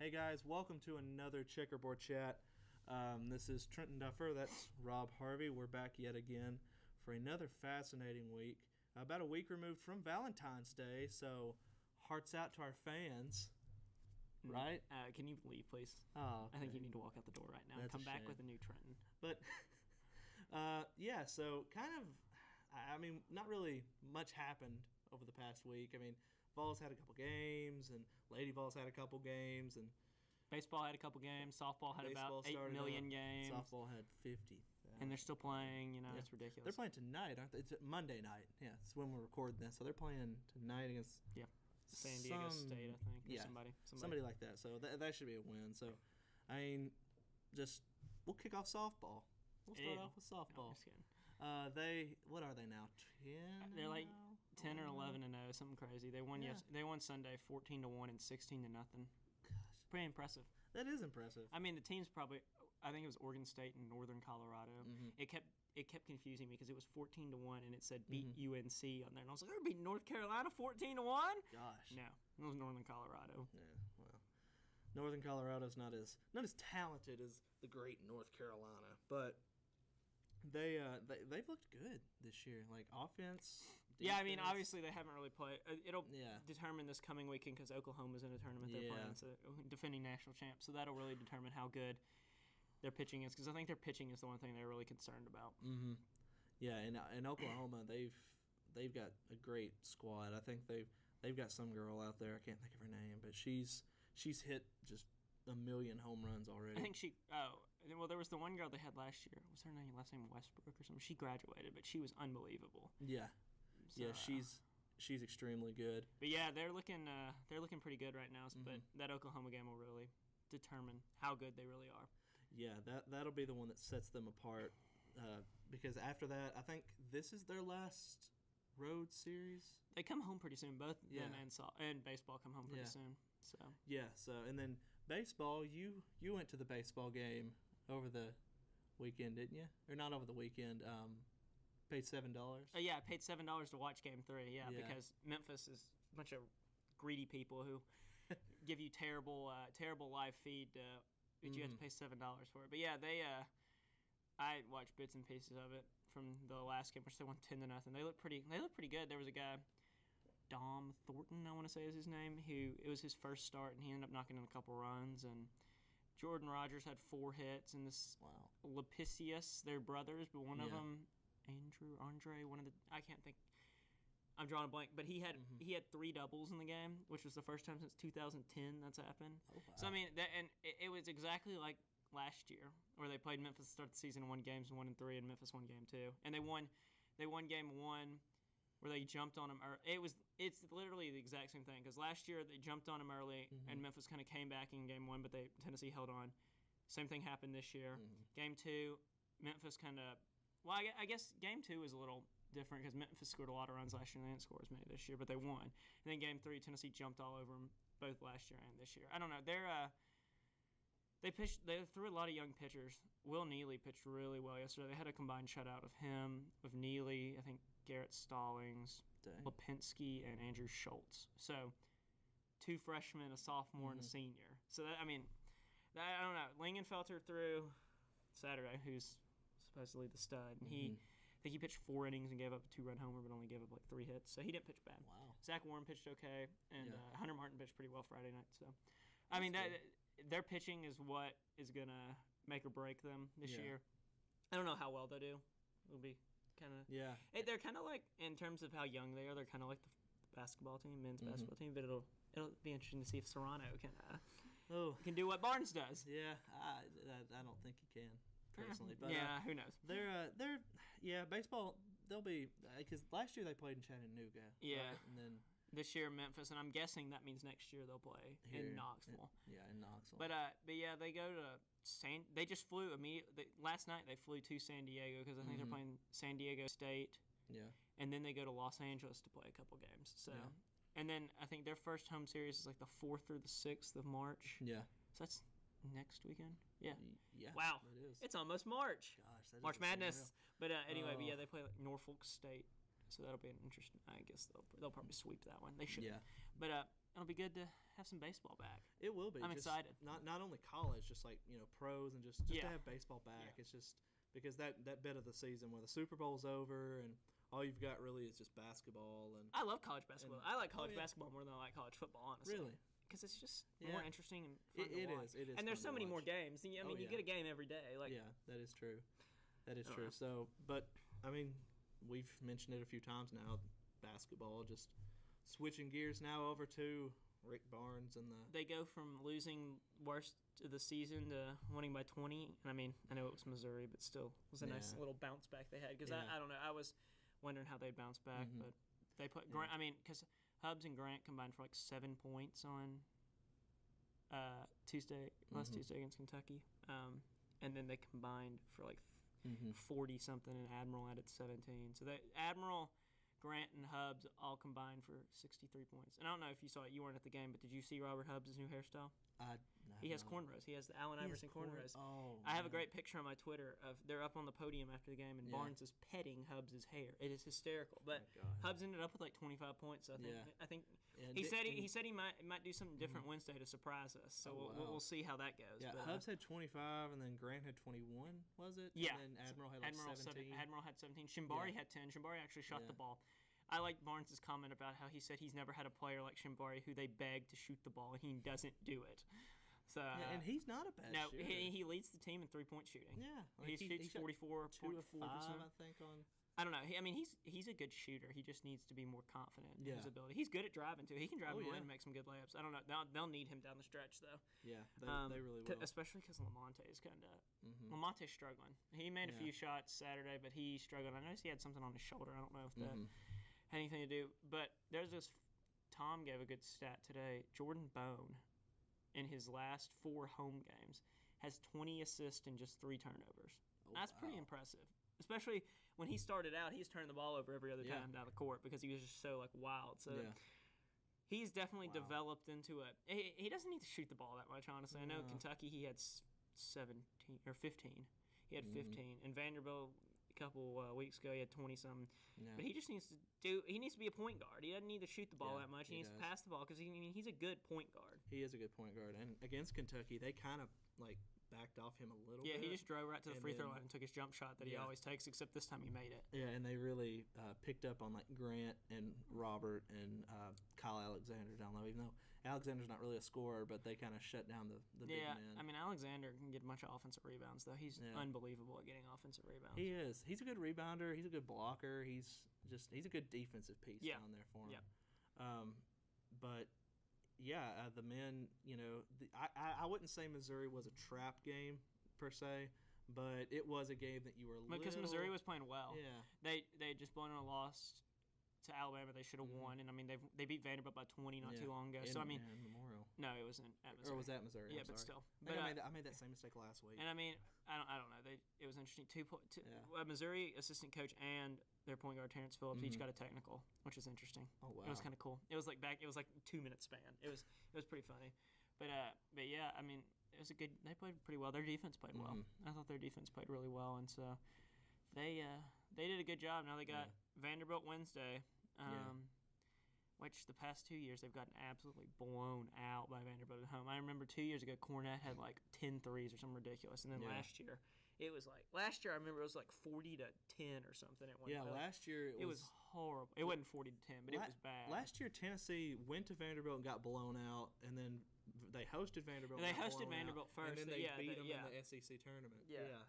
Hey guys, welcome to another Checkerboard Chat. This is Trenton Duffer, that's Rob Harvey. We're back yet again for another fascinating week. About a week removed from Valentine's Day, so hearts out to our fans, right? Can you leave, please? Oh, okay. I think you need to walk out the door right now and come back with a new Trenton. But, so kind of, not really much happened over the past week. Vols had a couple games, and Lady Vols had a couple games, and baseball had a couple games. Softball had about 8 million games. Softball had 50. And they're still playing. It's ridiculous. They're playing tonight, aren't they? It's Monday night. Yeah, it's when we're recording this. So they're playing tonight against San Diego State, I think. Or somebody like that. So that should be a win. So, we'll kick off softball. We'll start off with softball. No, I'm just kidding. What are they now? 10? They're like 10 or 11-0, something crazy. They won They won Sunday 14-1 and 16-0. Gosh, pretty impressive. That is impressive. The team's probably. I think it was Oregon State and Northern Colorado. Mm-hmm. It kept confusing me because it was 14-1 and it said beat UNC on there, and I was like, they're beating North Carolina 14-1. Gosh, no, it was Northern Colorado. Yeah, well, Northern Colorado's not as talented as the great North Carolina, but. They've looked good this year, like offense. Defense. Yeah, obviously they haven't really played. It'll determine this coming weekend because Oklahoma's in a tournament they're playing, so defending national champs. So that'll really determine how good their pitching is, because I think their pitching is the one thing they're really concerned about. Mm-hmm. Yeah, and Oklahoma they've got a great squad. I think they've got some girl out there. I can't think of her name, but she's hit just a million home runs already. I think there was the one girl they had last year. Was her last name Westbrook or something? She graduated, but she was unbelievable. Yeah, so, she's extremely good. But yeah, they're looking pretty good right now. Mm-hmm. But that Oklahoma game will really determine how good they really are. Yeah, that'll be the one that sets them apart. Because after that, I think this is their last road series. They come home pretty soon. Both them and baseball come home pretty soon. So and then baseball, you went to the baseball game over the weekend, didn't you? Or not over the weekend. Paid $7. Yeah, I paid $7 to watch Game 3. Yeah, because Memphis is a bunch of greedy people who give you terrible live feed, but you have to pay $7 for it. But yeah, I watched bits and pieces of it from the last game, which they won 10-0. They look pretty good. There was a guy, Dom Thornton, I want to say is his name, it was his first start, and he ended up knocking in a couple runs. And Jordan Rogers had 4 hits, and this Lapicius, they're brothers, but one of them, Andre, one of the, I can't think, I'm drawing a blank, but he had 3 doubles in the game, which was the first time since 2010 that's happened. Oh, wow. So it was exactly like last year, where they played Memphis to start the season and won games 1-3, and Memphis won game 2, and they won game 1. Where they jumped on them it's literally the exact same thing, because last year they jumped on them early and Memphis kind of came back in game 1, but Tennessee held on. Same thing happened this year. Game 2, Memphis kind of I guess game 2 is a little different because Memphis scored a lot of runs last year and they didn't score as many this year, but they won. And then game 3, Tennessee jumped all over them both last year and this year. I don't know. They threw a lot of young pitchers. Will Neely pitched really well yesterday. They had a combined shutout of him, of Neely, I think Garrett Stallings, Lipinski, and Andrew Schultz. So 2 freshmen, a sophomore, and a senior. So I don't know. Lingenfelter threw Saturday, who's supposedly the stud, and I think he pitched 4 innings and gave up a 2-run homer, but only gave up like 3 hits. So he didn't pitch bad. Wow. Zach Warren pitched okay, and Hunter Martin pitched pretty well Friday night. So their pitching is what is going to make or break them this year. I don't know how well they'll do. It'll be kind of... Yeah. They're kind of like, in terms of how young they are, they're kind of like the basketball team, men's basketball team, but it'll be interesting to see if Serrano can do what Barnes does. Yeah, I don't think he can, personally. But, who knows? They're baseball, they'll be... Because last year they played in Chattanooga. Yeah. Right? And then... This year, Memphis, and I'm guessing that means next year they'll play in Knoxville. In Knoxville. But they go to they just flew immediately. Last night they flew to San Diego because I think they're playing San Diego State. Yeah. And then they go to Los Angeles to play a couple games. So, and then I think their first home series is like the 4th through the 6th of March. Yeah. So that's next weekend. Yeah. Yeah. Wow. It is. It's almost March. Gosh, that March Madness. But anyway, they play like Norfolk State. So that'll be an interesting. I guess they'll probably sweep that one. They should. Yeah. But it'll be good to have some baseball back. It will be. I'm excited. Not only college, just like pros, and just to have baseball back. It's just because that bit of the season where the Super Bowl's over and all you've got really is just basketball. And I love college basketball. I like college basketball more than I like college football, honestly. Really? Because it's just more interesting and fun to watch. It is. And there's so many more watch. games. I mean, you get a game every day. That is true. That is true. So, but I mean, we've mentioned it a few times now. Basketball, just switching gears now over to Rick Barnes and They go from losing worst of the season to winning by 20. And I mean, I know it was Missouri, but still, it was a nice little bounce back they had. Because I don't know, I was wondering how they'd bounce back, but they put Grant. I mean, because Hubbs and Grant combined for like 7 points on Tuesday, last Tuesday against Kentucky, and then they combined for like 40 something, and Admiral added 17. So that Admiral, Grant, and Hubbs all combined for 63 points. And I don't know if you saw it, you weren't at the game, but did you see Robert Hubbs' new hairstyle? He has cornrows. He has the Allen Iverson cornrows. I have a great picture on my Twitter of they're up on the podium after the game, and Barnes is petting Hubbs' hair. It is hysterical. But Hubbs ended up with like 25 points. I think he said he might do something different Wednesday to surprise us. So we'll see how that goes. Yeah, but, Hubbs had 25, and then Grant had 21. Was it? Yeah. And then Admiral had 17. Admiral had 17. Shimbari had 10. Shimbari actually shot the ball. I like Barnes' comment about how he said he's never had a player like Shimbari who they beg to shoot the ball, and he doesn't do it. So, and he's not a bad shooter. He leads the team in 3-point shooting. Yeah, he shoots 44.5. I think on. I don't know. He's a good shooter. He just needs to be more confident in his ability. He's good at driving too. He can drive and make some good layups. I don't know. They'll need him down the stretch though. Yeah, they really will. Especially because Lamonte is kind of Lamonte's struggling. He made a few shots Saturday, but he's struggling. I noticed he had something on his shoulder. I don't know if that had anything to do. But there's this. Tom gave a good stat today. Jordan Bone, in his last 4 home games, has 20 assists and just 3 turnovers. That's pretty impressive. Especially when he started out, he was turning the ball over every other time down the court because he was just so wild. So he's definitely developed into a. He doesn't need to shoot the ball that much, honestly. I know Kentucky he had 17 or 15. He had 15, and Vanderbilt a couple weeks ago he had 20-something. But he just needs to He needs to be a point guard. He doesn't need to shoot the ball that much. He needs to pass the ball because he's a good point guard. He is a good point guard, and against Kentucky they kind of backed off him a little bit. Yeah, he just drove right to the free throw line and took his jump shot that he always takes, except this time he made it. Yeah, and they really picked up on Grant and Robert and Kyle Alexander down low, even though Alexander's not really a scorer, but they kind of shut down the big men. Alexander can get a bunch of offensive rebounds, though. He's unbelievable at getting offensive rebounds. He is. He's a good rebounder. He's a good blocker. He's a good defensive piece down there for him. Yeah. But the men, I wouldn't say Missouri was a trap game per se, but it was a game that you were because Missouri was playing well. Yeah. They just blown a loss to Alabama. They should have won, and they beat Vanderbilt by 20 not too long ago. So Memorial. No, it wasn't at Missouri. Or was that Missouri? Yeah, but still. But I made that same mistake last week. And I don't know. It was interesting. Missouri assistant coach and their point guard Terrence Phillips each got a technical, which is interesting. Oh wow. It was kind of cool. It was like 2-minute span. It was pretty funny. But yeah, it was a good. They played pretty well. Their defense played well. I thought their defense played really well, and so they did a good job. Now they got Vanderbilt Wednesday, which the past 2 years they've gotten absolutely blown out by Vanderbilt at home. I remember 2 years ago Cornette had 10 threes or something ridiculous, and then last year I remember it was 40-10 or something. Last year it was horrible. It wasn't 40-10, but it was bad. Last year Tennessee went to Vanderbilt and got blown out, and then they hosted Vanderbilt. They hosted Vanderbilt first, and then they beat them in the SEC tournament. Yeah.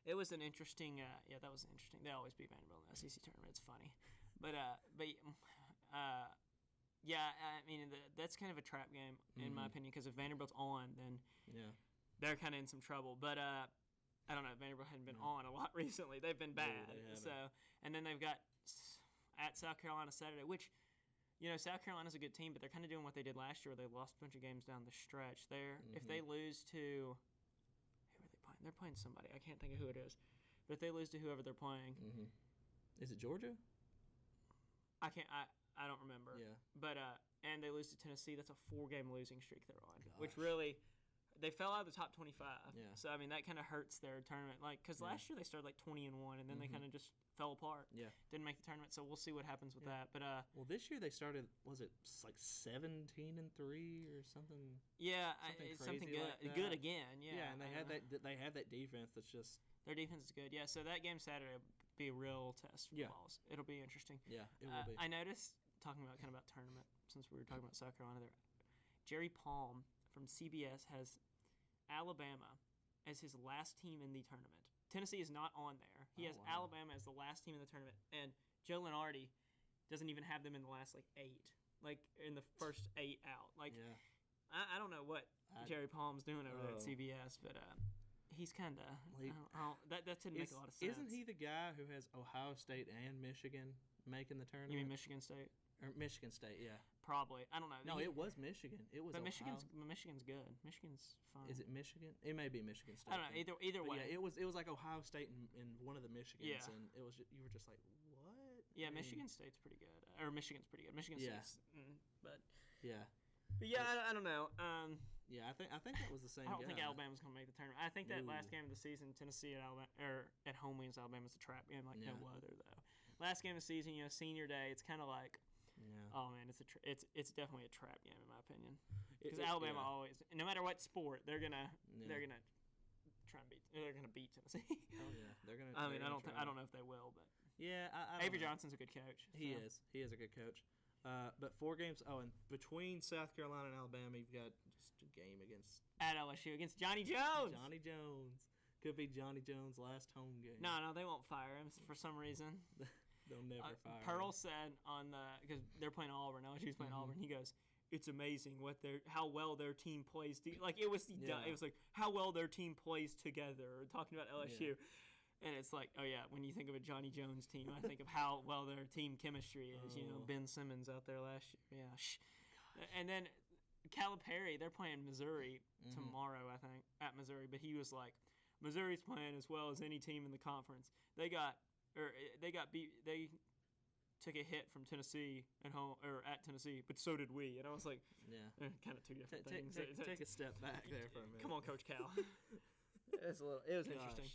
It was an interesting. That was interesting. They always beat Vanderbilt in the SEC tournament. It's funny, that's kind of a trap game in my opinion because if Vanderbilt's on, then they're kind of in some trouble. But I don't know. Vanderbilt hadn't been on a lot recently. They've been bad. And then they've got at South Carolina Saturday, which. South Carolina's a good team, but they're kind of doing what they did last year where they lost a bunch of games down the stretch. If they lose to – who are they playing? They're playing somebody. I can't think of who it is. But if they lose to whoever they're playing Is it Georgia? I don't remember. Yeah. But and they lose to Tennessee. That's a 4-game losing streak they're on, which really They fell out of the top 25. Yeah. So I mean that kind of hurts their tournament. Like because last year they started like 20-1, and then they kind of just fell apart. Yeah. Didn't make the tournament. So we'll see what happens with that. But well, this year they started. Was it like 17-3 or something? Yeah, something good. like Good again. Yeah. Yeah, and they have that defense that's just. Their defense is good. Yeah. So that game Saturday will be a real test for the Vols. It'll be interesting. Yeah, it will be. I noticed talking about tournament since we were talking about South Carolina there. Jerry Palm from CBS has Alabama as his last team in the tournament. Tennessee is not on there. He has Alabama as the last team in the tournament, and Joe Lenardi doesn't even have them in the last 8, like in the first 8 out. Like, I don't know what Jerry Palm's doing over there at CBS, but he's kind of that didn't make a lot of sense. Isn't he the guy who has Ohio State and Michigan making the tournament? You mean Michigan State? Or Michigan State, yeah. Probably. I don't know. No, it was Michigan. It was. But Ohio. Michigan's good. Michigan's fine. Is it Michigan? It may be Michigan State. I don't know. Either way. Yeah, it was like Ohio State and one of the Michigans, Yeah. and it was you were just like, what? Yeah, Michigan State's pretty good. Or Michigan's pretty good. Michigan State's, but yeah. But yeah, I don't know. Yeah, I think that was the same. I don't think Alabama's gonna make the tournament. I think that last game of the season, Tennessee at Alabama or at home wins Alabama's a trap game like no other though. Last game of the season, senior day, it's kind of like. Yeah. Oh man, it's definitely a trap game in my opinion. Because Alabama always, no matter what sport, they're gonna try and beat. They're gonna beat Tennessee. Oh yeah, they're gonna. I mean, I don't know if they will, but yeah, Avery Johnson's a good coach. He is a good coach. But 4 games. Oh, and between South Carolina and Alabama, you've got just a game at LSU against Johnny Jones. Johnny Jones could be Johnny Jones' last home game. No, they won't fire him for some reason. They'll never fire. Pearl said because they're playing Auburn. LSU's playing Auburn. He goes, "It's amazing how well their team plays." Like it was like how well their team plays together. Talking about LSU, and it's like, oh yeah, when you think of a Johnny Jones team, I think of how well their team chemistry is. Ben Simmons out there last year. Yeah, and then Calipari, they're playing Missouri tomorrow, I think, at Missouri. But he was like, Missouri's playing as well as any team in the conference. They got beat. They took a hit from Tennessee at home or at Tennessee, but so did we. And I was like, kind of two different things. Take a step back there for a minute. Come on, Coach Cal. It was interesting.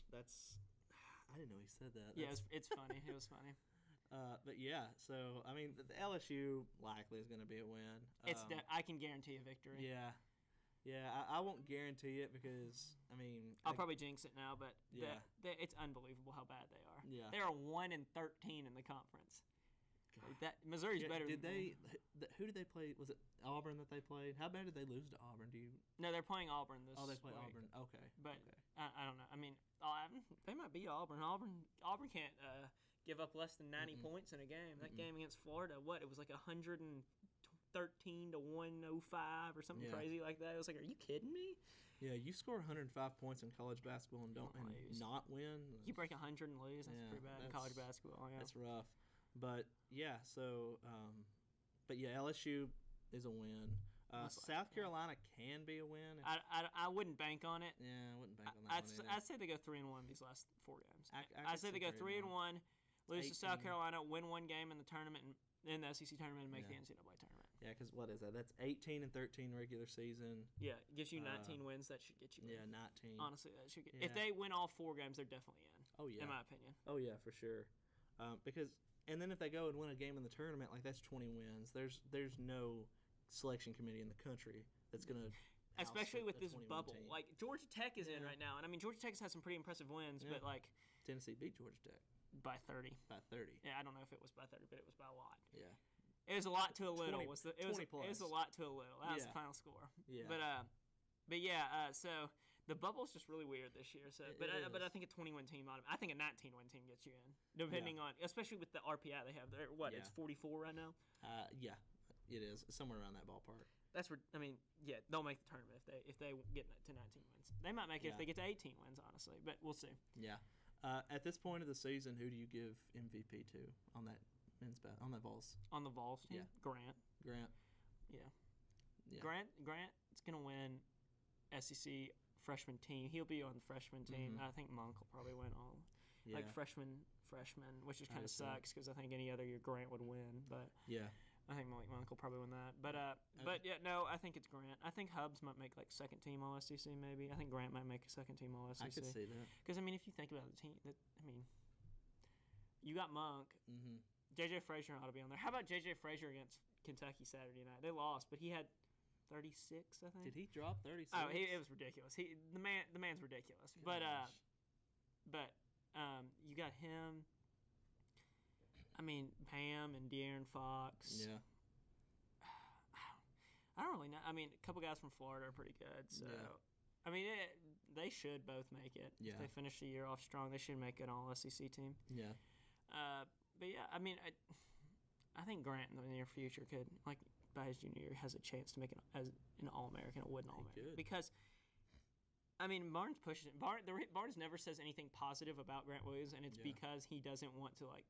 I didn't know he said that. Yeah, it's funny. It was funny. But yeah, so I mean, the LSU likely is going to be a win. I can guarantee a victory. Yeah. Yeah, I won't guarantee it because, I mean... I'll probably jinx it now, but it's unbelievable how bad they are. Yeah. They are 1-13 in the conference. Missouri's better than them. Who did they play? Was it Auburn that they played? How bad did they lose to Auburn? No, they're playing Auburn this week. Oh, they play Auburn. Okay. But I don't know. I mean, they might beat Auburn. Auburn can't give up less than 90 points in a game. That game against Florida, it was like 113 to 105 or something crazy like that. It was like, are you kidding me? Yeah, you score 105 points in college basketball and not win. You break 100 and lose. That's pretty bad in college basketball. Yeah. That's rough. But yeah, so LSU is a win. South Carolina can be a win. I wouldn't bank on it. Yeah, I wouldn't bank on that one. I'd say they go 3-1 these last 4 games. I'd say they go 3-1, lose to South Carolina, win 1 game in the tournament, in the SEC tournament, and make the NCAA tournament. Yeah, because what is that? That's 18-13 regular season. Yeah, it gives you 19 wins. That should get you in. Yeah, 19. Honestly, that should get. If they win all 4 games, they're definitely in. Oh yeah, in my opinion. Oh yeah, for sure. And then if they go and win a game in the tournament, like that's 20 wins. There's no selection committee in the country that's gonna. Especially with this bubble, team. Like Georgia Tech is in right now, and I mean Georgia Tech's had some pretty impressive wins, but like Tennessee beat Georgia Tech by 30. By 30. Yeah, I don't know if it was by 30, but it was by a lot. Yeah. It was a lot to a little. 20, it was a lot to a little. That was the final score. Yeah. But yeah. So the bubble's just really weird this year. So, but I think a 20-win team. I think a 19-win team gets you in, depending on, especially with the RPI they have. They're what? Yeah. It's 44 right now. Yeah, it is somewhere around that ballpark. They'll make the tournament if they get to 19 wins. They might make it if they get to 18 wins, honestly. But we'll see. Yeah. At this point of the season, who do you give MVP to on that on that Vols? On the Vols team? Yeah. Grant. Yeah. Grant's gonna win SEC freshman team. He'll be on the freshman team. I think Monk will probably win all like freshman, which is kind of sucks because I think any other year Grant would win. But I think Malik Monk will probably win that. But yeah, no, I think it's Grant. I think Hubbs might make like second team All SEC maybe. I think Grant might make a second team All SEC. I could see that. Because I mean, if you think about the team, you got Monk. Mm-hmm. JJ Frazier ought to be on there. How about JJ Frazier against Kentucky Saturday night? They lost, but he had 36, I think. Did he drop 36? Oh, it was ridiculous. The man's ridiculous. Gosh. But you got him. I mean, Pam and De'Aaron Fox. Yeah. I don't really know. I mean, a couple guys from Florida are pretty good. So, Yeah. I mean, they should both make it. Yeah. If they finish the year off strong, they should make an All SEC team. Yeah. But yeah, I mean, I think Grant in the near future could, like, by his junior year, has a chance to make it as an All-American, a wooden All-American. Because, I mean, Barnes pushes it. Barnes never says anything positive about Grant Williams, and it's because he doesn't want to, like,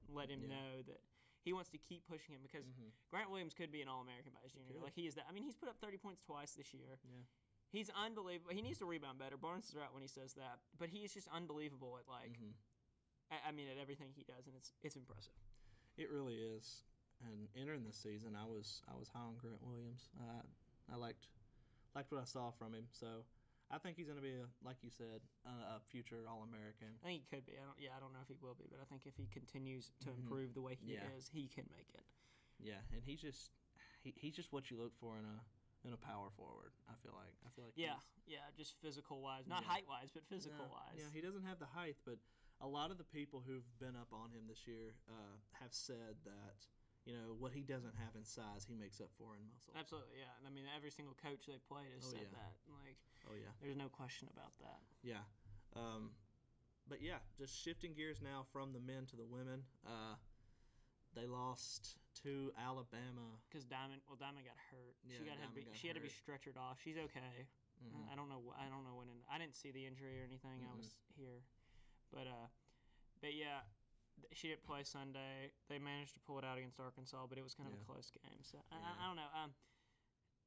let him know that he wants to keep pushing him because Grant Williams could be an All-American by his junior year. Like, he is that. I mean, he's put up 30 points twice this year. Yeah. He's unbelievable. He needs to rebound better. Barnes is right when he says that. But he is just unbelievable at, like, I mean, at everything he does, and it's impressive. It really is. And entering this season, I was high on Grant Williams. I liked what I saw from him. So I think he's going to be, like you said, a future All-American. I think he could be. I don't know if he will be, but I think if he continues to improve the way he is, he can make it. Yeah, and he's just what you look for in a power forward. I feel like. Just physical wise, not height wise, but physical wise. Yeah, he doesn't have the height, but a lot of the people who've been up on him this year have said that. You know, what he doesn't have in size, he makes up for in muscle. Absolutely, yeah. I mean, every single coach they played has said that. Like, there's no question about that. Yeah. But, yeah, just shifting gears now from the men to the women. They lost to Alabama. Because Diamond got hurt. Yeah, she had to be stretchered off. She's okay. Mm-hmm. I don't know when. I didn't see the injury or anything. I was here. But yeah. She didn't play Sunday. They managed to pull it out against Arkansas, but it was kind of a close game. So I don't know.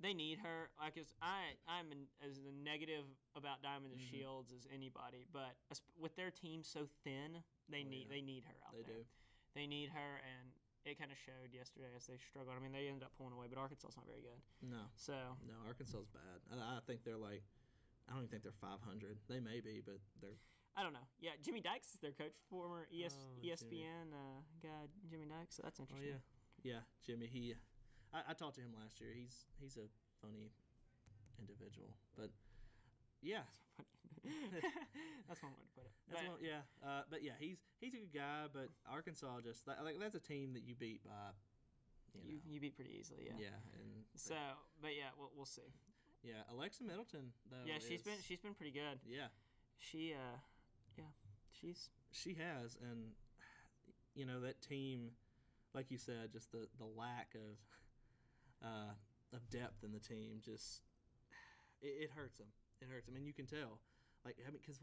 They need her. Like I'm as negative about Diamond and Shields as anybody, but with their team so thin, they need her out there. They do. They need her, and it kind of showed yesterday as they struggled. I mean, they ended up pulling away, but Arkansas's not very good. No. No, Arkansas's bad. I think they're like. I don't even think they're 500. They may be, but they're. I don't know. Yeah, Jimmy Dykes is their coach, former ESPN guy, Jimmy Dykes. So that's interesting. Oh, yeah, Jimmy. I talked to him last year. He's a funny individual, but yeah, that's one way to put it. But yeah, he's a good guy. But Arkansas just like that's a team that you beat by. You beat pretty easily. Yeah. Yeah, but yeah, we'll see. Yeah, Alexa Middleton though. Yeah, she's been pretty good. Yeah. She has, and that team, like you said, just the lack of depth in the team, just it hurts them. It hurts them, and you can tell, like because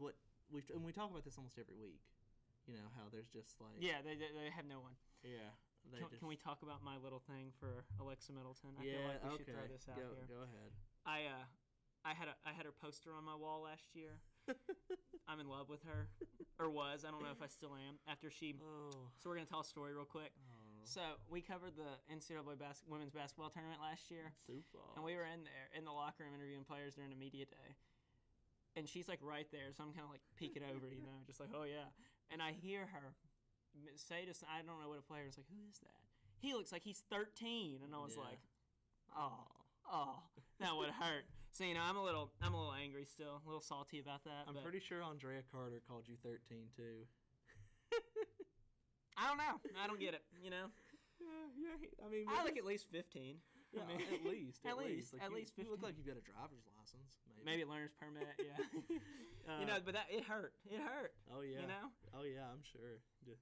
we talk about this almost every week. You know how there's just like they have no one. Yeah. Can we talk about my little thing for Alexa Middleton? I feel like we should throw this out here. Go ahead. I had her poster on my wall last year. I'm in love with her, or was. I don't know if I still am. After she, so we're gonna tell a story real quick. So we covered the NCAA women's basketball tournament last year, and we were in there in the locker room interviewing players during a media day. And she's like right there, so I'm kind of like peeking over, just like, oh yeah. And I hear her say to, I don't know what a player is like. Who is that? He looks like he's 13, and I was like, oh, that would hurt. So I'm a little angry still, a little salty about that. I'm pretty sure Andrea Carter called you 13 too. I don't know. I don't get it. Yeah. I mean, I look at least 15. Yeah, I mean, at least. At least 15. You look like you've got a driver's license. Maybe a learner's permit. Yeah. But it hurt. It hurt. Oh yeah. Oh yeah. I'm sure. But,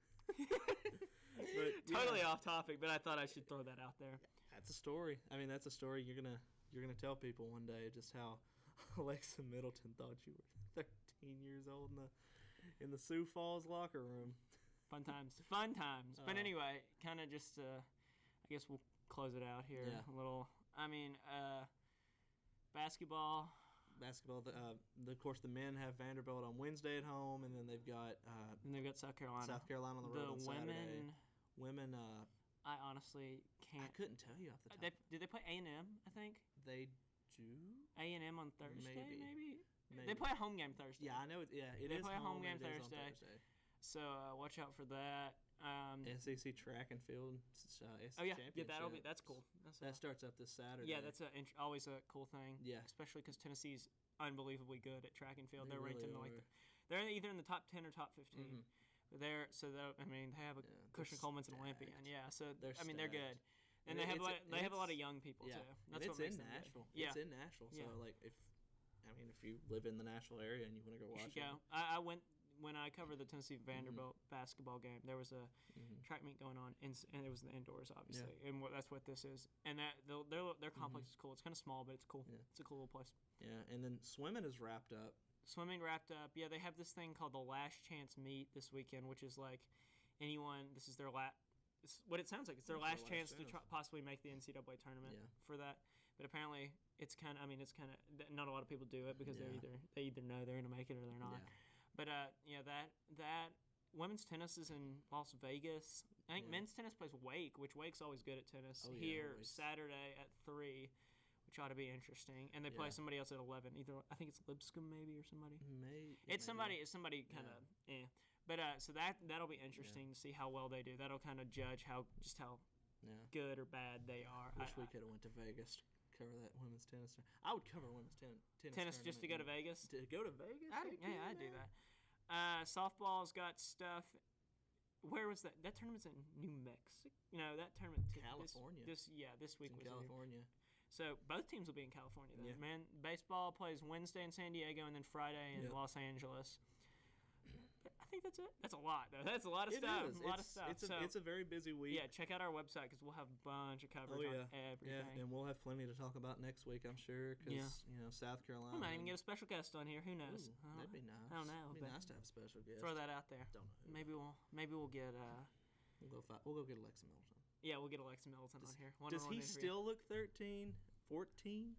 totally off topic, but I thought I should throw that out there. That's a story. I mean, that's a story you're gonna tell people one day, just how Alexa Middleton thought you were 13 years old in the Sioux Falls locker room. Fun times. But anyway, kind of just I guess we'll close it out here a little. I mean, basketball. Of course, the men have Vanderbilt on Wednesday at home, and then they've got South Carolina. on the road on Saturday. Women. I honestly can't. I couldn't tell you off the top. Did they play A&M, I think? They do? A&M on Thursday, maybe? Maybe. They play a home game Thursday. Yeah, I know. They play a home and game it is Thursday. on Thursday. So watch out for that. SEC track and field. SEC that's cool. That starts up this Saturday. Yeah, that's always a cool thing. Yeah, especially because Tennessee's unbelievably good at track and field. They're really ranked in they're either in the top 10 or top 15. Mm-hmm. They have a Christian Coleman's an Olympian. Yeah, so they're good. And they have a lot of young people too. That's what makes them Nashville. Good. Yeah, it's in Nashville. So if you live in the Nashville area and you want to go watch it, I went when I covered the Tennessee Vanderbilt basketball game. There was a track meet going on, and it was the indoors, obviously, and that's what this is. And that their complex is cool. It's kind of small, but it's cool. Yeah. It's a cool little place. Yeah, and then swimming is wrapped up. Swimming wrapped up. Yeah, they have this thing called the Last Chance Meet this weekend, which is like anyone. This is their what it sounds like. It's their last chance to possibly make the NCAA tournament for that. But apparently, it's kind of not a lot of people do it because they either know they're going to make it or they're not. Yeah. But that women's tennis is in Las Vegas. I think men's tennis plays Wake, which Wake's always good at tennis. Saturday at 3, which ought to be interesting. And they play somebody else at 11. Either I think it's Lipscomb maybe or somebody. It's somebody kind of But so that'll be interesting to see how well they do. That'll kind of judge how good or bad they are. Wish we could have went to Vegas to cover that women's tennis. I would cover women's tennis just to go to Vegas. To go to Vegas? I'd do that. Softball's got stuff. Where was that? That tournament's in New Mexico. That tournament. California. This week was in California. So both teams will be in California then. Yeah. Man, baseball plays Wednesday in San Diego and then Friday in Los Angeles. I think that's it. That's a lot, though. That's a lot of stuff. A lot of stuff. It's a very busy week. Yeah, check out our website because we'll have a bunch of coverage on everything. Yeah, and we'll have plenty to talk about next week, I'm sure, because South Carolina. We might even get a special guest on here. Who knows? That'd be nice. I don't know. It'd be nice to have a special guest. Throw that out there. Don't know. Maybe we'll get. We'll go get Alexa Middleton. Yeah, we'll get Alexa Middleton on here. Does he still look 13, 14?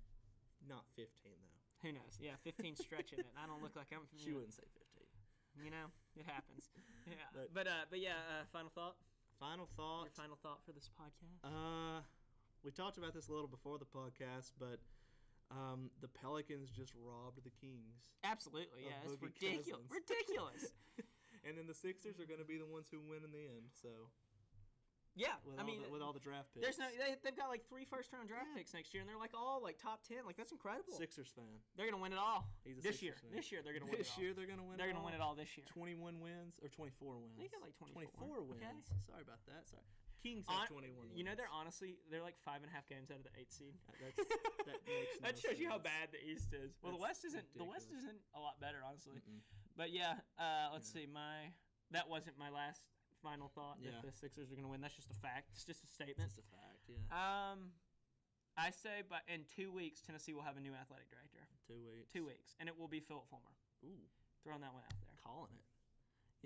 Not 15 though. Who knows? Yeah, 15 stretching it. I don't look like I'm. She wouldn't say 15. It happens. Yeah. But final thought? Final thought. Your final thought for this podcast? We talked about this a little before the podcast, but the Pelicans just robbed the Kings. Absolutely, yeah. It's ridiculous. Ridiculous. And then the Sixers are going to be the ones who win in the end, so. Yeah, with all the draft picks. They've got like 3 first-round draft picks next year, and they're like all like top 10. Like that's incredible. Sixers fan. They're gonna win it all this year. Fan. This year they're gonna win it all. This year they're gonna win. They're gonna win it all this year. 21 wins or 24 wins. They got like 24 wins. Okay. Sorry about that. Sorry. Kings have 21 wins. They're like 5.5 games out of the 8th seed. That makes that shows you how bad the East is. Well, the West isn't. Ridiculous. The West isn't a lot better, honestly. But yeah, let's see. That wasn't my last. Final thought that the Sixers are going to win. That's just a fact. It's just a statement. It's just a fact, yeah. I say in 2 weeks, Tennessee will have a new athletic director. 2 weeks. 2 weeks. And it will be Philip Fulmer. Ooh. Throwing that one out there. Calling it.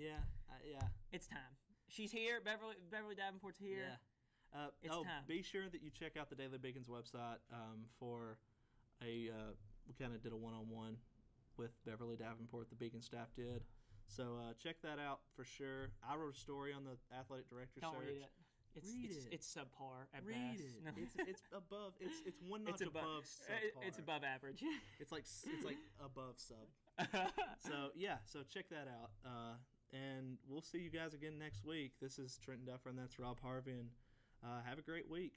Yeah. It's time. She's here. Beverly Davenport's here. Yeah. It's time. Be sure that you check out the Daily Beacon's website for we kind of did a one-on-one with Beverly Davenport. The Beacon staff did. So check that out for sure. I wrote a story on the athletic director search. Don't read it. It's subpar at best. Read it. No. It's above. It's one notch above subpar. It's above average. It's like above sub. So check that out. And we'll see you guys again next week. This is Trenton Duffer and that's Rob Harvey. And have a great week.